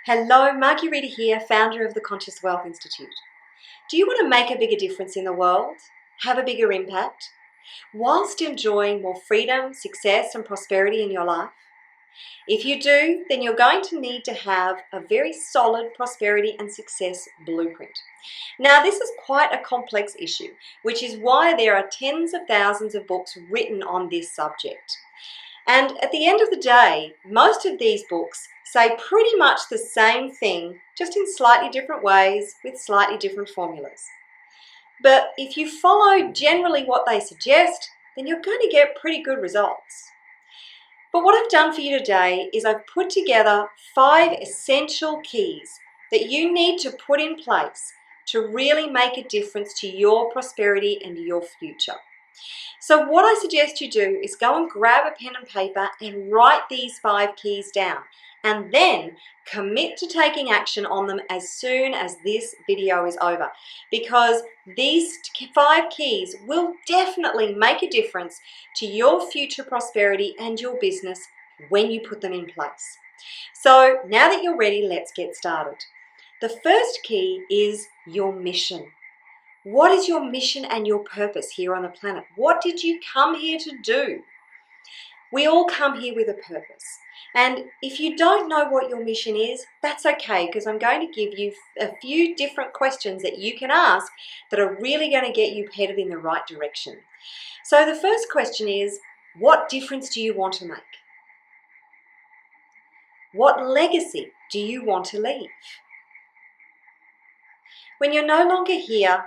Hello, Marguerita here, founder of the Conscious Wealth Institute. Do you want to make a bigger difference in the world? Have a bigger impact? Whilst enjoying more freedom, success and prosperity in your life? If you do, then you're going to need to have a very solid prosperity and success blueprint. Now, this is quite a complex issue, which is why there are tens of thousands of books written on this subject. And at the end of the day, most of these books say pretty much the same thing, just in slightly different ways with slightly different formulas. But if you follow generally what they suggest, then you're going to get pretty good results. But what I've done for you today is I've put together 5 essential keys that you need to put in place to really make a difference to your prosperity and your future. So what I suggest you do is go and grab a pen and paper and write these 5 keys down, and then commit to taking action on them as soon as this video is over, because these 5 keys will definitely make a difference to your future prosperity and your business when you put them in place. So now that you're ready, let's get started. The first key is your mission. What is your mission and your purpose here on the planet? What did you come here to do? We all come here with a purpose. And if you don't know what your mission is, that's okay, because I'm going to give you a few different questions that you can ask that are really going to get you headed in the right direction. So the first question is, what difference do you want to make? What legacy do you want to leave? When you're no longer here,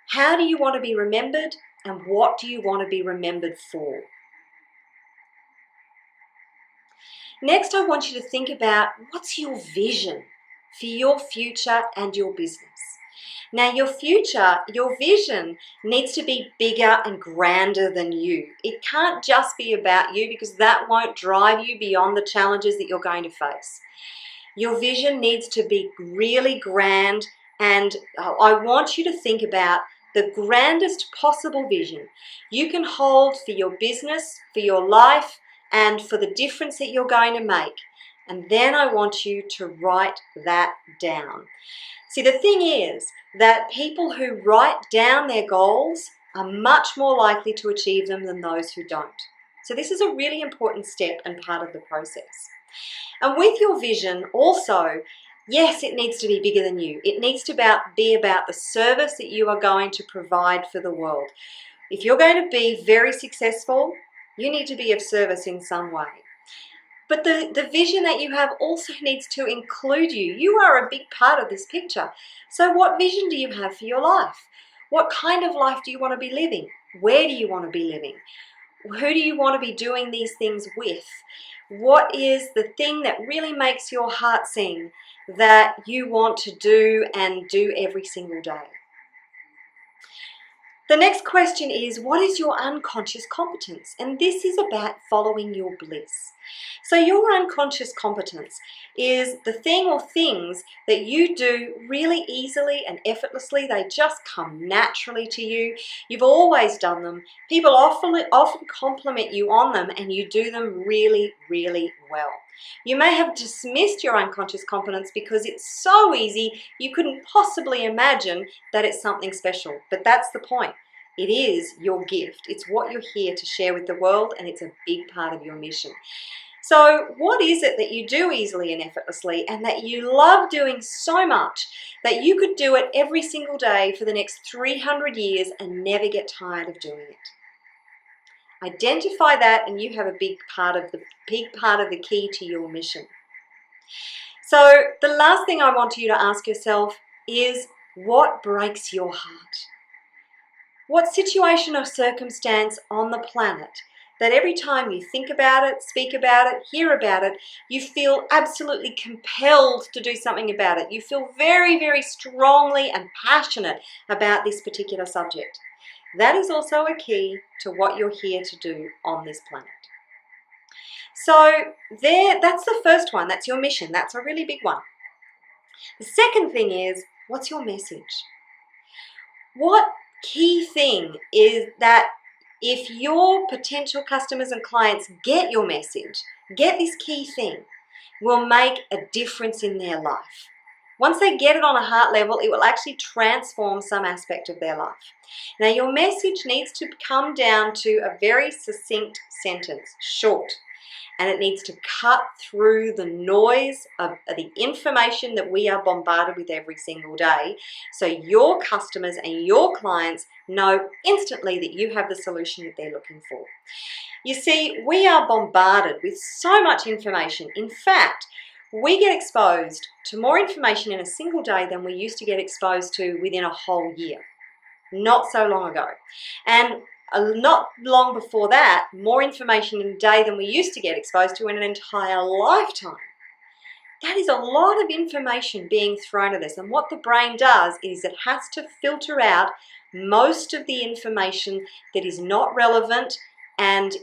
how do you want to be remembered, and what do you want to be remembered for? Next, I want you to think about what's your vision for your future and your business. Now, your vision needs to be bigger and grander than you. It can't just be about you, because that won't drive you beyond the challenges that you're going to face. Your vision needs to be really grand, and I want you to think about the grandest possible vision you can hold for your business, for your life, and for the difference that you're going to make. And then I want you to write that down. See, the thing is that people who write down their goals are much more likely to achieve them than those who don't. So this is a really important step and part of the process. And with your vision also, yes, it needs to be bigger than you. It needs to be about the service that you are going to provide for the world. If you're going to be very successful, you need to be of service in some way. But the vision that you have also needs to include you. You are a big part of this picture. So what vision do you have for your life? What kind of life do you want to be living? Where do you want to be living? Who do you want to be doing these things with? What is the thing that really makes your heart sing that you want to do and do every single day? The next question is, what is your unconscious competence? And this is about following your bliss. So your unconscious competence is the thing or things that you do really easily and effortlessly. They just come naturally to you. You've always done them. People often compliment you on them, and you do them really, really well. You may have dismissed your unconscious competence because it's so easy you couldn't possibly imagine that it's something special. But that's the point. It is your gift. It's what you're here to share with the world, and it's a big part of your mission. So what is it that you do easily and effortlessly, and that you love doing so much that you could do it every single day for the next 300 years and never get tired of doing it? Identify that, and you have a big part of the key to your mission. So the last thing I want you to ask yourself is, what breaks your heart? What situation or circumstance on the planet that every time you think about it, speak about it, hear about it, you feel absolutely compelled to do something about it? You feel very, very strongly and passionate about this particular subject. That is also a key to what you're here to do on this planet. So that's the first one. That's your mission. That's a really big one. The second thing is, what's your message? What key thing is that if your potential customers and clients get your message, get this key thing, will make a difference in their life. Once they get it on a heart level, it will actually transform some aspect of their life. Now, your message needs to come down to a very succinct sentence, short, and it needs to cut through the noise of the information that we are bombarded with every single day, so your customers and your clients know instantly that you have the solution that they're looking for. You see, we are bombarded with so much information. In fact, we get exposed to more information in a single day than we used to get exposed to within a whole year, not so long ago. And not long before that, more information in a day than we used to get exposed to in an entire lifetime. That is a lot of information being thrown at us. And what the brain does is it has to filter out most of the information that is not relevant and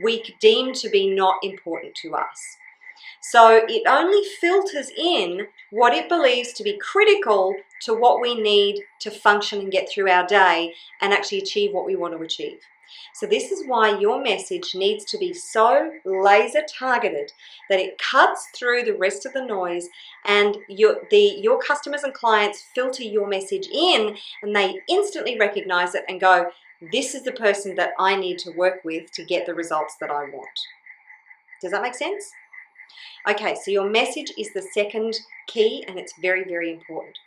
we deem to be not important to us. So it only filters in what it believes to be critical to what we need to function and get through our day and actually achieve what we want to achieve. So this is why your message needs to be so laser targeted that it cuts through the rest of the noise, and your customers and clients filter your message in and they instantly recognize it and go, this is the person that I need to work with to get the results that I want. Does that make sense? Okay, so your message is the second key, and it's very, very important.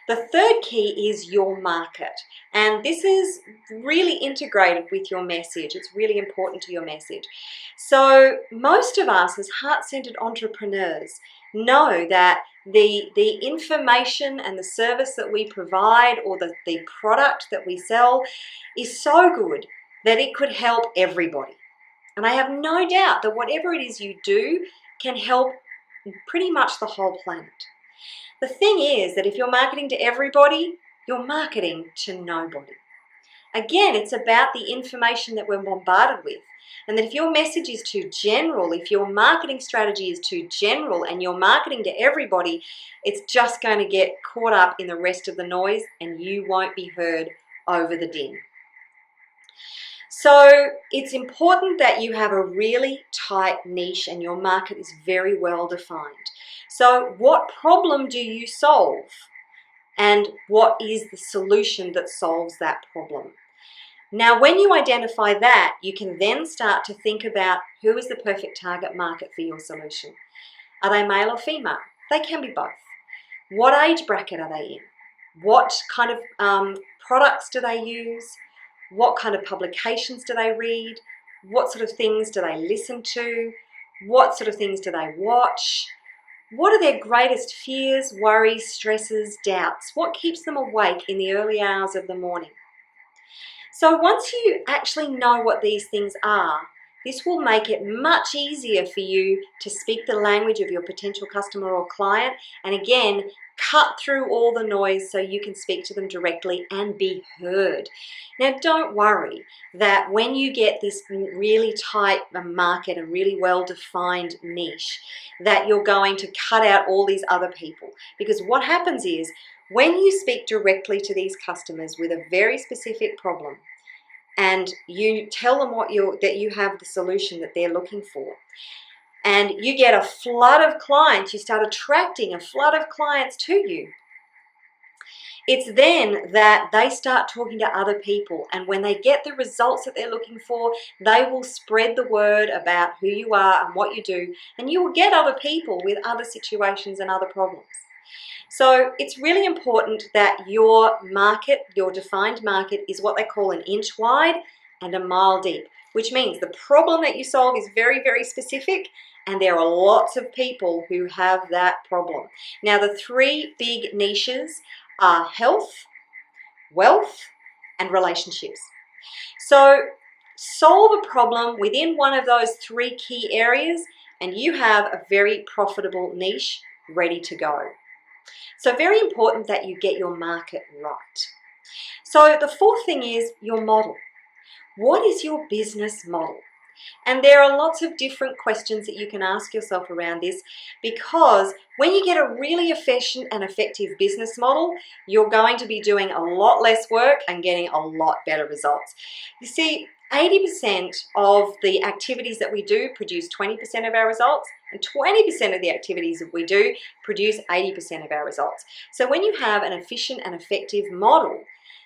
The third key is your market, and this is really integrated with your message. It's really important to your message. So most of us as heart-centered entrepreneurs know that the information and the service that we provide, or the product that we sell, is so good that it could help everybody. And I have no doubt that whatever it is you do can help pretty much the whole planet. The thing is that if you're marketing to everybody, you're marketing to nobody. Again, it's about the information that we're bombarded with. And that if your message is too general, if your marketing strategy is too general and you're marketing to everybody, it's just going to get caught up in the rest of the noise and you won't be heard over the din. So it's important that you have a really tight niche and your market is very well defined. So what problem do you solve? And what is the solution that solves that problem? Now, when you identify that, you can then start to think about who is the perfect target market for your solution. Are they male or female? They can be both. What age bracket are they in? What kind of products do they use? What kind of publications do they read? What sort of things do they listen to? What sort of things do they watch? What are their greatest fears, worries, stresses, doubts? What keeps them awake in the early hours of the morning? So once you actually know what these things are, this will make it much easier for you to speak the language of your potential customer or client, and again, cut through all the noise so you can speak to them directly and be heard. Now, don't worry that when you get this really tight market and really well-defined niche, that you're going to cut out all these other people. Because what happens is, when you speak directly to these customers with a very specific problem, and you tell them that you have the solution that they're looking for, and you get a flood of clients, you start attracting a flood of clients to you. It's then that they start talking to other people, and when they get the results that they're looking for, they will spread the word about who you are and what you do, and you will get other people with other situations and other problems. So it's really important that your market, your defined market, is what they call an inch wide and a mile deep, which means the problem that you solve is very, very specific, and there are lots of people who have that problem. Now, the three big niches are health, wealth, and relationships. So solve a problem within one of those three key areas, and you have a very profitable niche ready to go. So very important that you get your market right. So the fourth thing is your model. What is your business model? And there are lots of different questions that you can ask yourself around this, because when you get a really efficient and effective business model, you're going to be doing a lot less work and getting a lot better results. You see, 80% of the activities that we do produce 20% of our results, and 20% of the activities that we do produce 80% of our results. So when you have an efficient and effective model,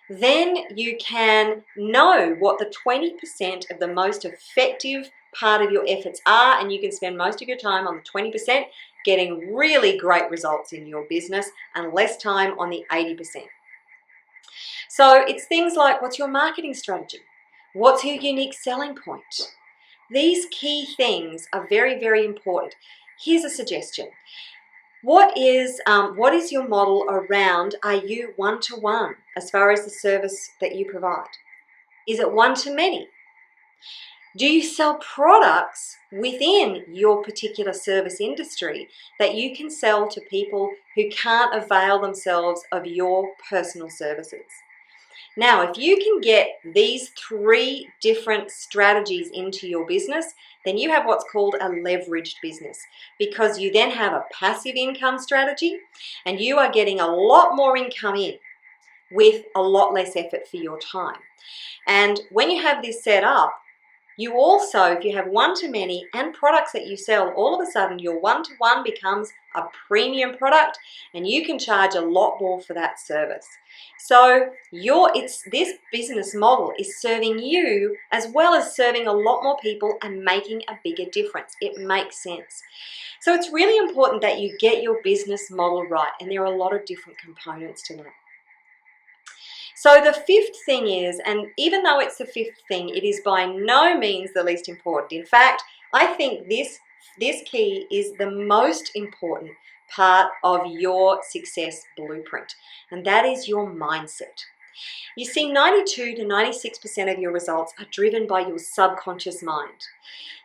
then you can know what the 20% of the most effective part of your efforts are, and you can spend most of your time on the 20% getting really great results in your business and less time on the 80%. So it's things like, what's your marketing strategy? What's your unique selling point? These key things are very, very important. Here's a suggestion. What is your model around, are you one-to-one as far as the service that you provide? Is it one-to-many? Do you sell products within your particular service industry that you can sell to people who can't avail themselves of your personal services? Now, if you can get these 3 different strategies into your business, then you have what's called a leveraged business, because you then have a passive income strategy and you are getting a lot more income in with a lot less effort for your time. And when you have this set up, you also, if you have one-to-many and products that you sell, all of a sudden your one-to-one becomes a premium product and you can charge a lot more for that service. So this business model is serving you as well as serving a lot more people and making a bigger difference. It makes sense. So it's really important that you get your business model right, and there are a lot of different components to that. So the 5th thing is, and even though it's the 5th thing, it is by no means the least important. In fact, I think this key is the most important part of your success blueprint, and that is your mindset. You see, 92 to 96% of your results are driven by your subconscious mind.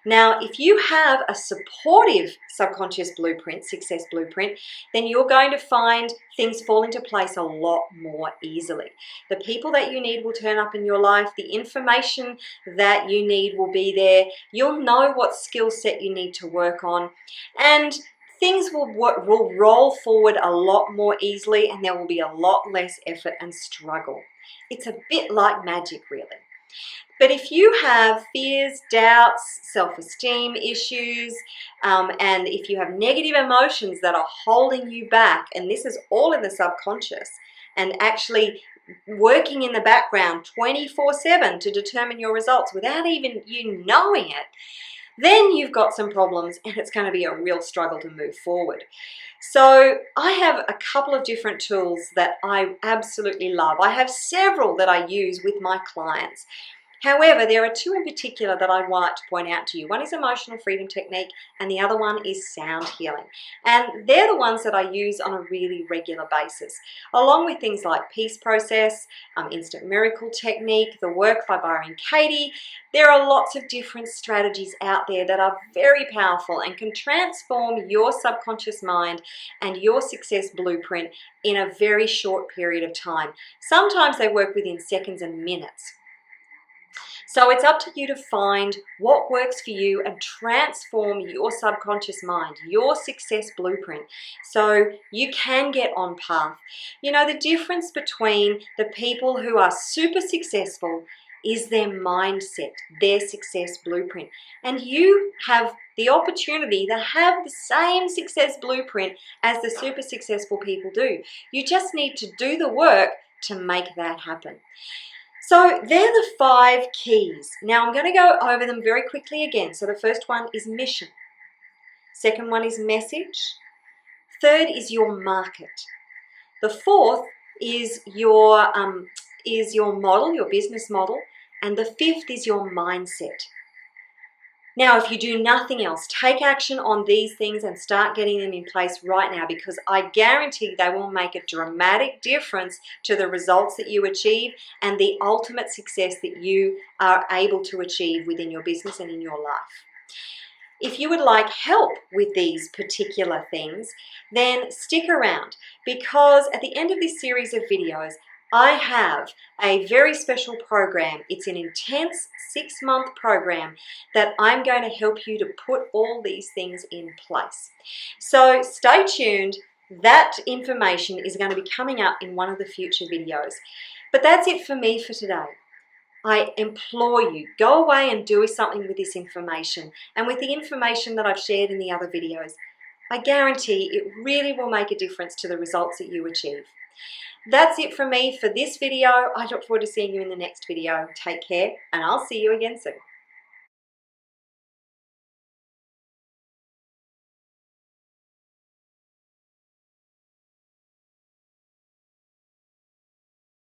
Now, if you have a supportive subconscious blueprint, success blueprint, then you're going to find things fall into place a lot more easily. The people that you need will turn up in your life. The information that you need will be there. You'll know what skill set you need to work on. And things will roll forward a lot more easily, and there will be a lot less effort and struggle. It's a bit like magic, really. But if you have fears, doubts, self-esteem issues, and if you have negative emotions that are holding you back, and this is all in the subconscious, and actually working in the background 24/7 to determine your results without even you knowing it, then you've got some problems and it's going to be a real struggle to move forward. So I have a couple of different tools that I absolutely love. I have several that I use with my clients. However, there are 2 in particular that I want to point out to you. One is emotional freedom technique and the other one is sound healing. And they're the ones that I use on a really regular basis, along with things like peace process, instant miracle technique, the work by Byron Katie. There are lots of different strategies out there that are very powerful and can transform your subconscious mind and your success blueprint in a very short period of time. Sometimes they work within seconds and minutes. So it's up to you to find what works for you and transform your subconscious mind, your success blueprint, so you can get on path. You know, the difference between the people who are super successful is their mindset, their success blueprint. And you have the opportunity to have the same success blueprint as the super successful people do. You just need to do the work to make that happen. So they're the 5 keys. Now I'm going to go over them very quickly again. So the first one is mission. Second one is message. Third is your market. The 4th is your model, your business model. And the 5th is your mindset. Now, if you do nothing else, take action on these things and start getting them in place right now, because I guarantee they will make a dramatic difference to the results that you achieve and the ultimate success that you are able to achieve within your business and in your life. If you would like help with these particular things, then stick around, because at the end of this series of videos, I have a very special program. It's an intense 6-month program that I'm going to help you to put all these things in place. So stay tuned. That information is going to be coming up in one of the future videos. But that's it for me for today. I implore you, go away and do something with this information and with the information that I've shared in the other videos. I guarantee it really will make a difference to the results that you achieve. That's it from me for this video. I look forward to seeing you in the next video. Take care, and I'll see you again soon.